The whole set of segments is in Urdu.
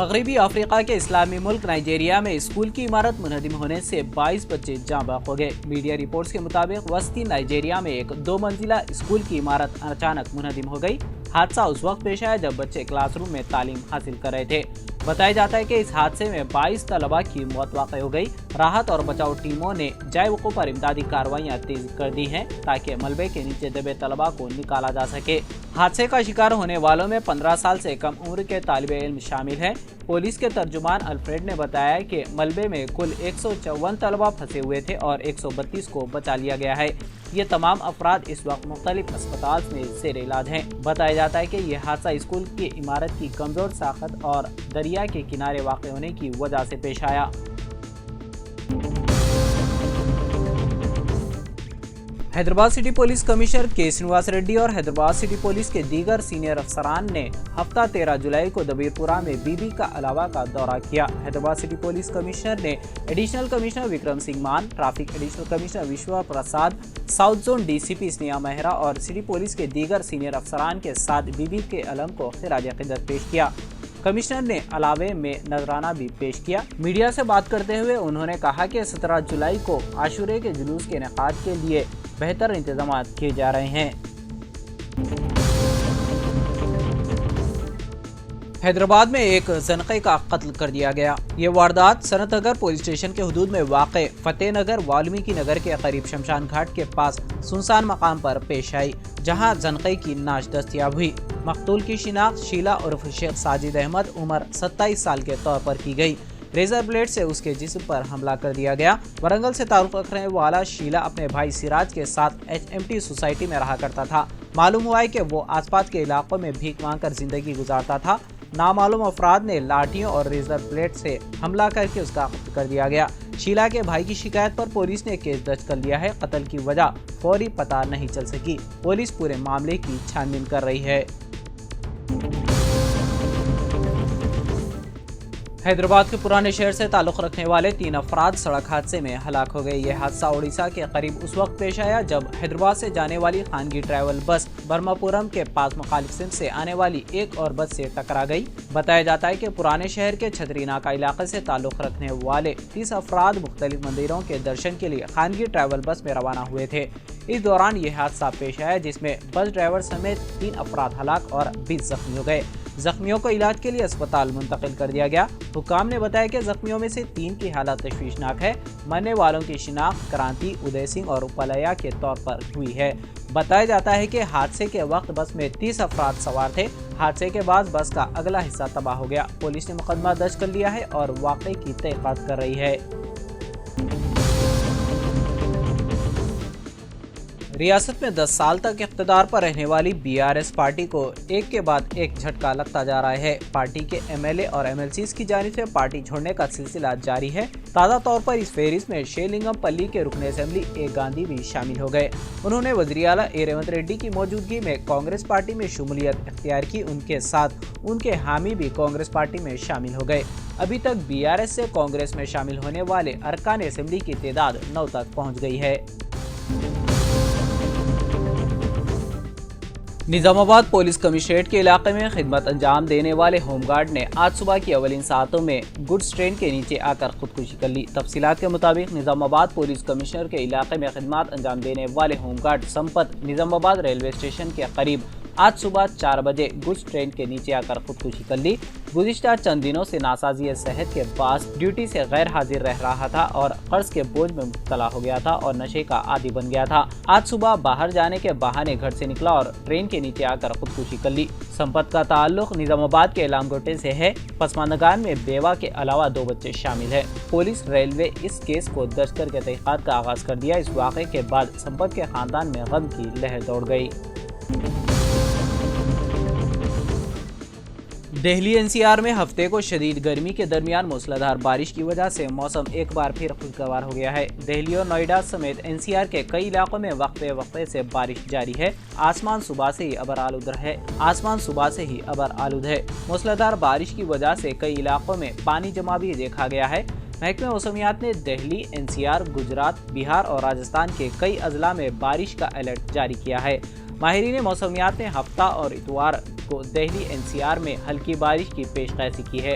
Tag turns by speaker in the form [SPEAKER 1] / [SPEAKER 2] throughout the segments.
[SPEAKER 1] مغربی افریقہ کے اسلامی ملک نائجیریا میں اسکول کی عمارت منہدم ہونے سے 22 بچے جاں بحق ہو گئے۔ میڈیا رپورٹس کے مطابق وسطی نائجیریا میں ایک 2 منزلہ اسکول کی عمارت اچانک منہدم ہو گئی۔ حادثہ اس وقت پیش آیا جب بچے کلاس روم میں تعلیم حاصل کر رہے تھے۔ بتایا جاتا ہے کہ اس حادثے میں 22 طلباء کی موت واقع ہو گئی۔ راحت اور بچاؤ ٹیموں نے جائے وقوع پر امدادی کارروائیاں تیز کر دی ہیں تاکہ ملبے کے نیچے دبے طلباء کو نکالا جا سکے۔ حادثے کا شکار ہونے والوں میں 15 سال سے کم عمر کے طالب علم شامل ہیں۔ پولیس کے ترجمان الفریڈ نے بتایا کہ ملبے میں کل 154 طلباء پھنسے ہوئے تھے اور 132 کو بچا لیا گیا ہے۔ یہ تمام افراد اس وقت مختلف اسپتال میں زیر علاج ہیں۔ بتایا جاتا ہے کہ یہ حادثہ اسکول کی عمارت کی کمزور ساخت اور دریا کے کنارے واقع ہونے کی وجہ سے پیش آیا۔ حیدرآباد سٹی پولیس کمشنر کے سرینواس ریڈی اور حیدرآباد سٹی پولیس کے دیگر سینئر افسران نے ہفتہ 13 جولائی کو دبیر پورہ میں بی بی کا علاوہ کا دورہ کیا۔ حیدرآباد سٹی پولیس کمشنر نے additional commissioner Vikram Singh Mann, traffic additional commissioner Vishwa Prasad, south zone D C P Sneha Mehra اور سٹی پولیس کے دیگر سینئر افسران کے ساتھ بی بی کے علم کو خراج عقیدت پیش کیا۔ کمشنر نے علاوے میں نذرانہ بھی پیش کیا۔ میڈیا سے بات کرتے ہوئے انہوں نے کہا کہ 17 جولائی کو عاشورے کے جلوس کے انعقاد کے لیے بہتر انتظامات کیے جا رہے ہیں۔ حیدرآباد میں ایک زنقے کا قتل کر دیا گیا۔ یہ واردات سنت نگر پولیس اسٹیشن کے حدود میں واقع فتح نگر والمیکی نگر کے قریب شمشان گھاٹ کے پاس سنسان مقام پر پیش آئی، جہاں زنقے کی نعش دستیاب ہوئی۔ مقتول کی شناخت شیلا عرف شیخ ساجد احمد عمر 27 سال کے طور پر کی گئی۔ ریزر بلیڈ سے اس کے جسم پر حملہ کر دیا گیا۔ ورنگل سے تعلق رکھنے والا شیلا اپنے بھائی سراج کے ساتھ HMT سوسائٹی میں رہا کرتا تھا۔ معلوم ہوا ہے کہ وہ آس پاس کے علاقوں میں بھیک مانگ کر زندگی گزارتا تھا۔ نامعلوم افراد نے لاٹھیوں اور ریزر بلیڈ سے حملہ کر کے اس کا قتل کر دیا گیا۔ شیلا کے بھائی کی شکایت پر پولیس نے کیس درج کر لیا ہے۔ قتل کی وجہ فوری پتہ نہیں چل سکی۔ پولیس پورے معاملے کی چھان بین کر رہی ہے۔ حیدرآباد کے پرانے شہر سے تعلق رکھنے والے 3 افراد سڑک حادثے میں ہلاک ہو گئے۔ یہ حادثہ اڑیسہ کے قریب اس وقت پیش آیا جب حیدرآباد سے جانے والی خانگی ٹریول بس برماپورم کے پاس مخالف سمت سے آنے والی ایک اور بس سے ٹکرا گئی۔ بتایا جاتا ہے کہ پرانے شہر کے چھتری ناکہ علاقے سے تعلق رکھنے والے 30 افراد مختلف مندروں کے درشن کے لیے خانگی ٹریول بس میں روانہ ہوئے تھے۔ اس دوران یہ حادثہ پیش آیا جس میں بس ڈرائیور سمیت 3 افراد ہلاک اور 20 زخمی ہو گئے۔ زخمیوں کو علاج کے لیے اسپتال منتقل کر دیا گیا۔ حکام نے بتایا کہ زخمیوں میں سے 3 کی حالت تشویشناک ہے۔ مرنے والوں کی شناخت کرانتی، ادے سنگھ اور اپلیا کے طور پر ہوئی ہے۔ بتایا جاتا ہے کہ حادثے کے وقت بس میں 30 افراد سوار تھے۔ حادثے کے بعد بس کا اگلا حصہ تباہ ہو گیا۔ پولیس نے مقدمہ درج کر لیا ہے اور واقعے کی تحقیقات کر رہی ہے۔ ریاست میں 10 سال تک اقتدار پر رہنے والی BRS پارٹی کو ایک کے بعد ایک جھٹکا لگتا جا رہا ہے۔ پارٹی کے MLA اور MLCs کی جانب سے پارٹی چھوڑنے کا سلسلہ جاری ہے۔ تازہ طور پر اس فہرست میں شیلنگم پلی کے رکن اسمبلی A گاندھی بھی شامل ہو گئے۔ انہوں نے وزیر اعلیٰ A ریونت ریڈی کی موجودگی میں کانگریس پارٹی میں شمولیت اختیار کی۔ ان کے ساتھ ان کے حامی بھی کانگریس پارٹی میں شامل ہو گئے۔ ابھی تک BRS سے کانگریس میں شامل ہونے والے ارکان اسمبلی کی تعداد 9 تک پہنچ گئی ہے۔ نظام آباد پولیس کمشنریٹ کے علاقے میں خدمت انجام دینے والے ہوم گارڈ نے آج صبح کی اولین ساعتوں میں گڈز ٹرین کے نیچے آ کر خودکشی کر لی۔ تفصیلات کے مطابق نظام آباد پولیس کمشنر کے علاقے میں خدمات انجام دینے والے ہوم گارڈ سمپت نظام آباد ریلوے اسٹیشن کے قریب آج صبح 4 بجے گڈز ٹرین کے نیچے آ کر خودکشی کر لی۔ گزشتہ چند دنوں سے ناسازی صحت کے باعث ڈیوٹی سے غیر حاضر رہ رہا تھا اور قرض کے بوجھ میں مبتلا ہو گیا تھا اور نشے کا عادی بن گیا تھا۔ آج صبح باہر جانے کے بہانے گھر سے نکلا اور ٹرین کے نیچے آ کر خودکشی کر لی۔ سمپت کا تعلق نظام آباد کے علام گوٹے سے ہے۔ پسماندگان میں بیوہ کے علاوہ 2 بچے شامل ہیں۔ پولیس ریلوے اس کیس کو درج کر کے تحقیقات کا آغاز کر دیا۔ اس واقعے کے بعد سمپت کے خاندان میں غم کی لہر دوڑ گئی۔ دہلی NCR میں ہفتے کو شدید گرمی کے درمیان موسلادھار بارش کی وجہ سے موسم ایک بار پھر خوشگوار ہو گیا ہے۔ دہلی اور نوئیڈا سمیت NCR کے کئی علاقوں میں وقفے وقفے سے بارش جاری ہے۔ آسمان صبح سے ہی ابر آلود ہے۔ موسلادھار بارش کی وجہ سے کئی علاقوں میں پانی جمع بھی دیکھا گیا ہے۔ محکمہ موسمیات نے دہلی، NCR، گجرات، بہار اور راجستھان کے کئی اضلاع میں بارش کا الرٹ جاری کیا ہے۔ ماہرین موسمیات نے ہفتہ اور اتوار کو دہلی NCR میں ہلکی بارش کی پیش قیسی کی ہے۔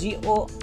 [SPEAKER 1] GO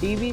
[SPEAKER 1] DV